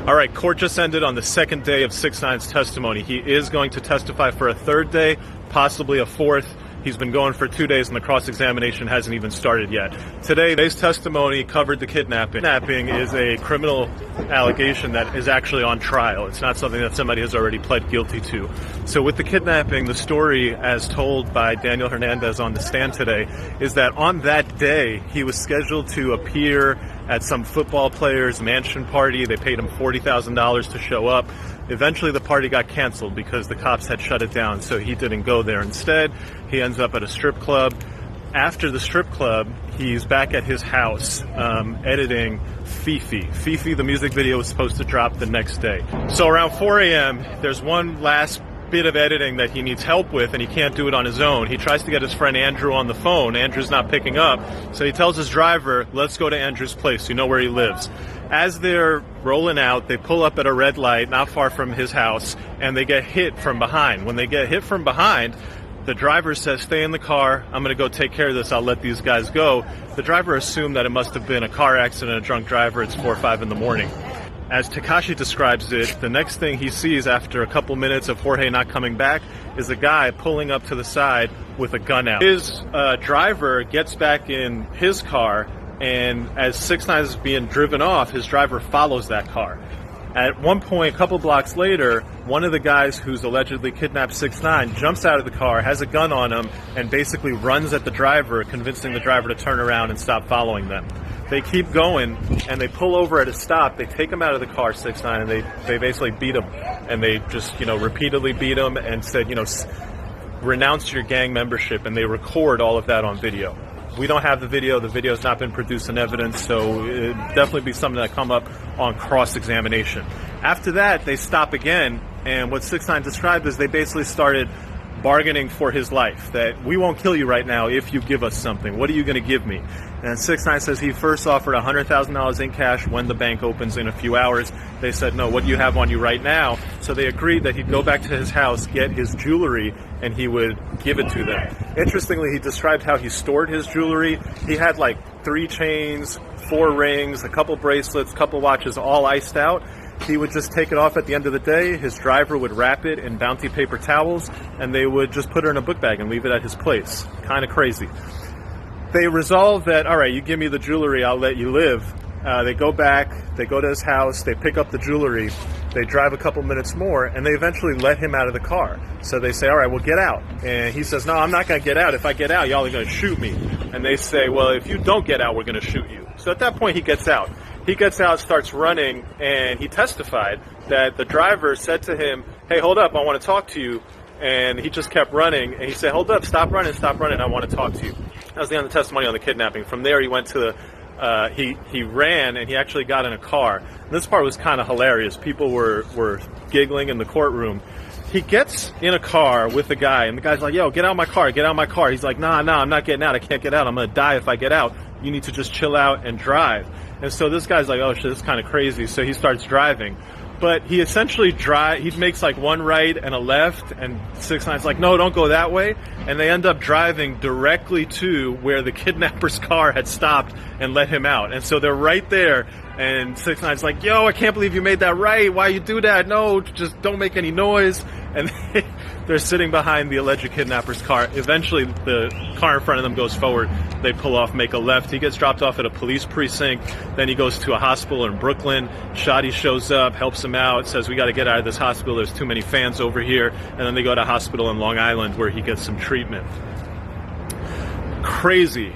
All right, court just ended on the second day of 6ix9ine's testimony. He is going to testify for a third day, possibly a fourth. He's been going for 2 days and the cross-examination hasn't even started yet. Today's testimony covered the kidnapping. Kidnapping is a criminal allegation that is actually on trial. It's not something that somebody has already pled guilty to. So with the kidnapping, the story as told by Daniel Hernandez on the stand today is that on that day, he was scheduled to appear at some football player's mansion party. They paid him $40,000 to show up. Eventually the party got canceled because the cops had shut it down, so he didn't go there. Instead, he ends up at a strip club. After the strip club, he's back at his house editing Fifi. Fifi, the music video, was supposed to drop the next day. So around 4 a.m., there's one last bit of editing that he needs help with, and he can't do it on his own. He tries to get his friend Andrew on the phone. Andrew's not picking up, so he tells his driver, let's go to Andrew's place. You know where he lives. As they're rolling out, they pull up at a red light not far from his house, and they get hit from behind. When they get hit from behind, the driver says, stay in the car. I'm going to go take care of this. I'll let these guys go. The driver assumed that it must have been a car accident, a drunk driver. It's 4 or 5 in the morning. As Tekashi describes it, the next thing he sees after a couple minutes of Jorge not coming back is a guy pulling up to the side with a gun out. His driver gets back in his car, and as 6ix9ine is being driven off, his driver follows that car. At one point, a couple blocks later, one of the guys who's allegedly kidnapped 6ix9ine jumps out of the car, has a gun on him, and basically runs at the driver, convincing the driver to turn around and stop following them. They keep going, and they pull over at a stop. They take him out of the car, 6ix9ine, and they basically beat him. And they just, repeatedly beat him and said, renounce your gang membership, and they record all of that on video. We don't have the video. The video's not been produced in evidence, so it'd definitely be something that come up on cross-examination. After that, they stop again, and what 6ix9ine described is they basically started bargaining for his life, that we won't kill you right now if you give us something. What are you going to give me? And 6ix9ine says he first offered $100,000 in cash when the bank opens in a few hours. They said, no, what do you have on you right now? So they agreed that he'd go back to his house, get his jewelry, and he would give it to them. Interestingly, he described how he stored his jewelry. He had like 3 chains, 4 rings, a couple bracelets, a couple watches, all iced out. He would just take it off at the end of the day. His driver would wrap it in bounty paper towels, and they would just put her in a book bag and leave it at his place. Kind of crazy. They resolve that, all right, you give me the jewelry, I'll let you live. They go back, they go to his house, they pick up the jewelry, they drive a couple minutes more, and they eventually let him out of the car. So they say, all right, well, get out. And he says, no, I'm not going to get out. If I get out, y'all are going to shoot me. And they say, well, if you don't get out, we're going to shoot you. So at that point, he gets out. He gets out, starts running, and he testified that the driver said to him, hey, hold up, I want to talk to you. And he just kept running, and he said, hold up, stop running, I want to talk to you. That was the end of the testimony on the kidnapping. From there, he went to he ran, and he actually got in a car. And this part was kind of hilarious. People were giggling in the courtroom. He gets in a car with the guy, and the guy's like, yo, get out of my car, get out of my car. He's like, nah, I'm not getting out. I can't get out. I'm going to die if I get out. You need to just chill out and drive. And so this guy's like, oh, shit, this is kind of crazy. So he starts driving. But he essentially he makes like one right and a left, and 6ix9ine's like, no, don't go that way. And they end up driving directly to where the kidnapper's car had stopped and let him out. And so they're right there, and 6ix9ine's like, yo, I can't believe you made that right. Why you do that? No, just don't make any noise. And they're sitting behind the alleged kidnapper's car. Eventually, the car in front of them goes forward. They pull off, make a left. He gets dropped off at a police precinct. Then he goes to a hospital in Brooklyn. Shadi shows up, helps him out, says, we got to get out of this hospital. There's too many fans over here. And then they go to a hospital in Long Island where he gets some treatment. Crazy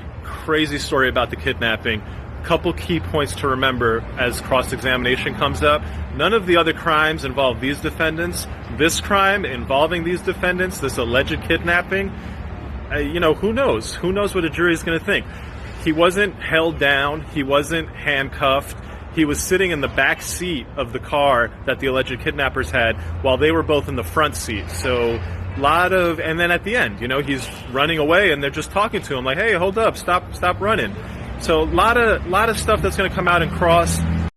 story about the kidnapping. Couple key points to remember as cross-examination comes up. None of the other crimes involve these defendants. This crime involving these defendants, this alleged kidnapping, who knows? Who knows what a jury is going to think? He wasn't held down. He wasn't handcuffed. He was sitting in the back seat of the car that the alleged kidnappers had while they were both in the front seat. So and then at the end, he's running away and they're just talking to him like, hey, hold up, stop running. So a lot of stuff that's going to come out in cross.